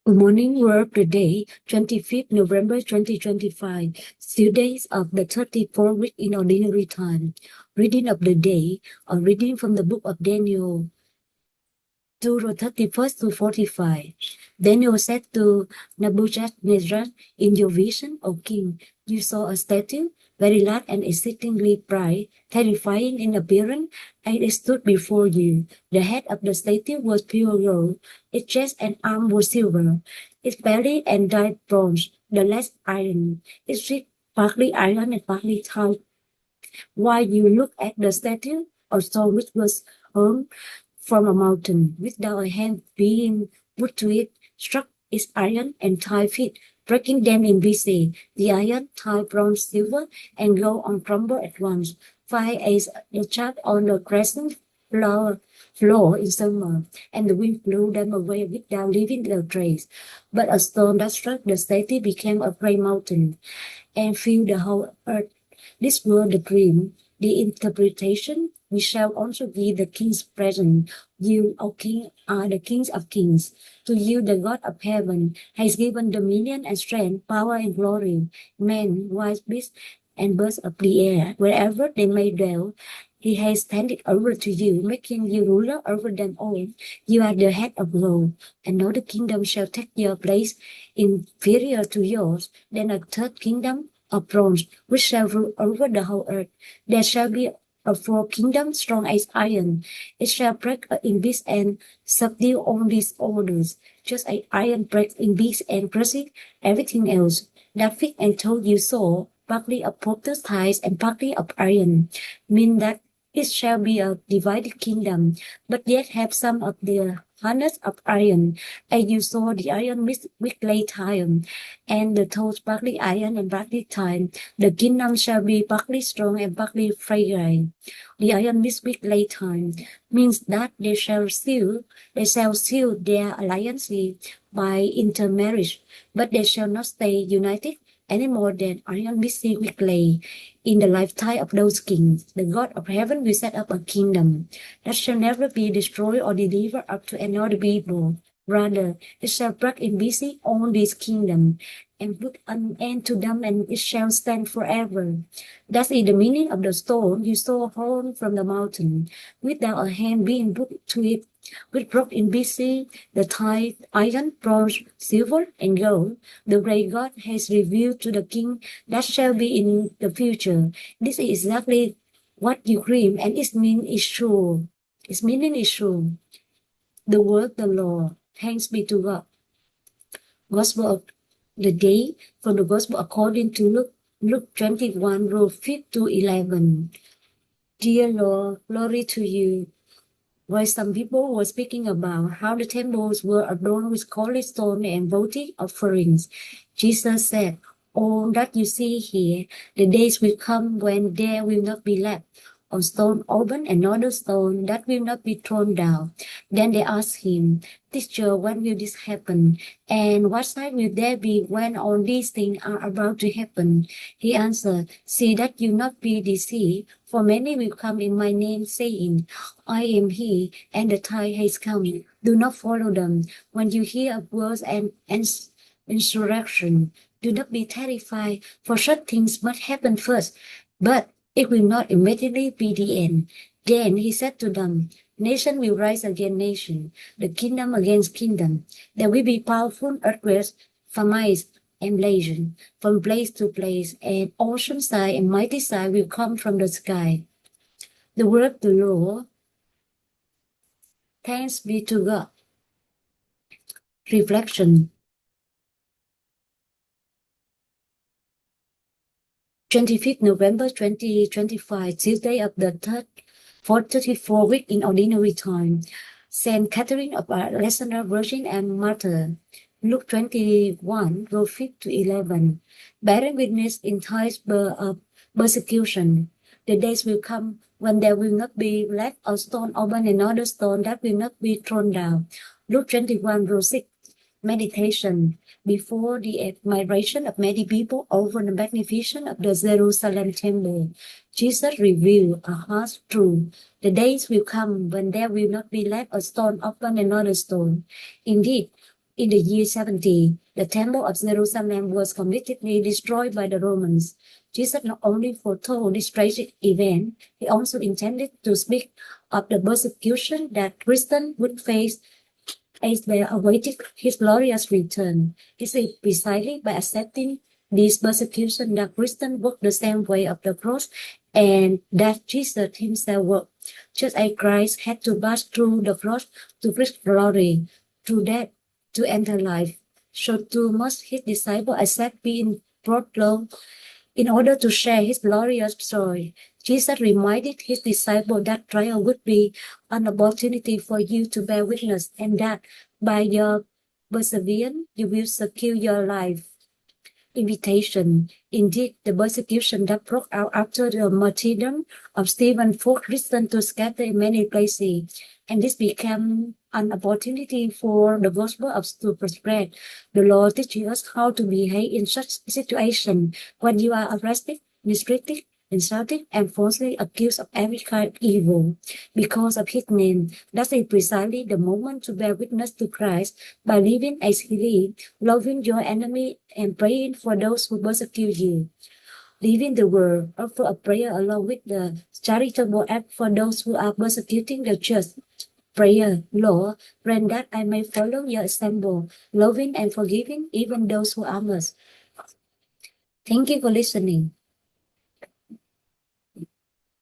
Good morning, world. Today, 25th November 2025, still days of the 34th week in ordinary time. Reading of the day, a reading from the book of Daniel 2 31st to 45. Daniel said to Nebuchadnezzar, in your vision, O king, you saw a statue, very large and exceedingly bright, terrifying in appearance, and it stood before you. The head of the statue was pure gold, its chest and arm were silver, its belly and dyed bronze, the legs iron, its feet partly iron and partly tin. While you look at the statue, a stone which was hung from a mountain, without a hand being put to it, struck its iron and thigh feet, breaking them in pieces. The iron, thigh, bronze, silver, and gold on crumble at once. Fire as the chaff on the crescent floor in summer, and the wind blew them away without leaving a trace. But a storm that struck the statue became a great mountain, and filled the whole earth. This was the dream. The interpretation, we shall also be the king's present. You, O king, are the kings of kings. To you, the God of heaven has given dominion and strength, power and glory. Men, wild beasts, and birds of the air, wherever they may dwell, he has handed over to you, making you ruler over them all. You are the head of gold, and no other kingdom shall take your place inferior to yours. Then a third kingdom of bronze, which shall rule over the whole earth. There shall be a fourth kingdom strong as iron. It shall break in pieces and subdue all these orders, just as iron breaks in pieces and crushes everything else. That fig and told you saw, partly of potter's ties and partly of iron, mean that it shall be a divided kingdom, but yet have some of the harness of iron, and you saw the iron mixed with clay time, and the toes partly iron and partly time. The kingdom shall be partly strong and partly fragile. The iron mixed with clay time means that they shall seal their alliance by intermarriage, but they shall not stay united any more than iron mixed with clay. In the lifetime of those kings, the God of heaven will set up a kingdom that shall never be destroyed or delivered up to another people. Rather, it shall break in pieces all these kingdoms and put an end to them, and it shall stand forever. That is the meaning of the stone you saw hurled from the mountain, without a hand being put to it, which broke in pieces the tithe, iron, bronze, silver, and gold. The great God has revealed to the king that shall be in the future. This is exactly what you dream, and its meaning is true. Its meaning is true. The word the Lord. Thanks be to God. Gospel of the day from the Gospel according to Luke 21, verse 5 to 11. Dear Lord, glory to you. While some people were speaking about how the temples were adorned with costly stone and votive offerings, Jesus said, all that you see here, the days will come when there will not be left a stone open, another stone that will not be thrown down. Then they asked him, Teacher, when will this happen? And what sign will there be when all these things are about to happen? He answered, See that you not be deceived, for many will come in my name, saying, I am he, and the time has come. Do not follow them. When you hear of wars and insurrection, do not be terrified, for such things must happen first. But it will not immediately be the end. Then he said to them, Nation will rise against nation, the kingdom against kingdom. There will be powerful earthquakes, famines, and blazing from place to place, and ocean side and mighty side will come from the sky. The word of the Lord. Thanks be to God. Reflection. 25th November 2025, Tuesday of the 434 week in ordinary time. Saint Catherine of Alexandria, Virgin and Martyr. Luke 21, verse 5 to 11. Bearing witness in times of persecution. The days will come when there will not be left a stone open, another stone that will not be thrown down. Luke 21, verse 6. Meditation. Before the admiration of many people over the magnificence of the Jerusalem temple, Jesus revealed a harsh truth. The days will come when there will not be left a stone upon another stone. Indeed, In the year 70, the Temple of Jerusalem was completely destroyed by the Romans. Jesus not only foretold this tragic event, he also intended to speak of the persecution that Christians would face as they awaited his glorious return. It is precisely by accepting this persecution that Christians walk the same way of the cross and that Jesus himself walked. Just as Christ had to pass through the cross to reach glory, through death to enter life, so too must his disciples accept being brought low in order to share his glorious joy. Jesus reminded his disciples that trial would be an opportunity for you to bear witness and that by your perseverance you will secure your life. Invitation. Indeed, the persecution that broke out after the martyrdom of Stephen forced Christians to scatter in many places, and this became an opportunity for the gospel to spread. The Lord teaches us how to behave in such situation when you are arrested, mistreated, insulted, and falsely accused of every kind of evil. Because of his name, that is precisely the moment to bear witness to Christ by living as he lived, loving your enemy and praying for those who persecute you. Leaving the world, offer a prayer along with the charitable act for those who are persecuting the church. Prayer, Lord, grant that I may follow your example, loving and forgiving even those who harm us. Thank you for listening.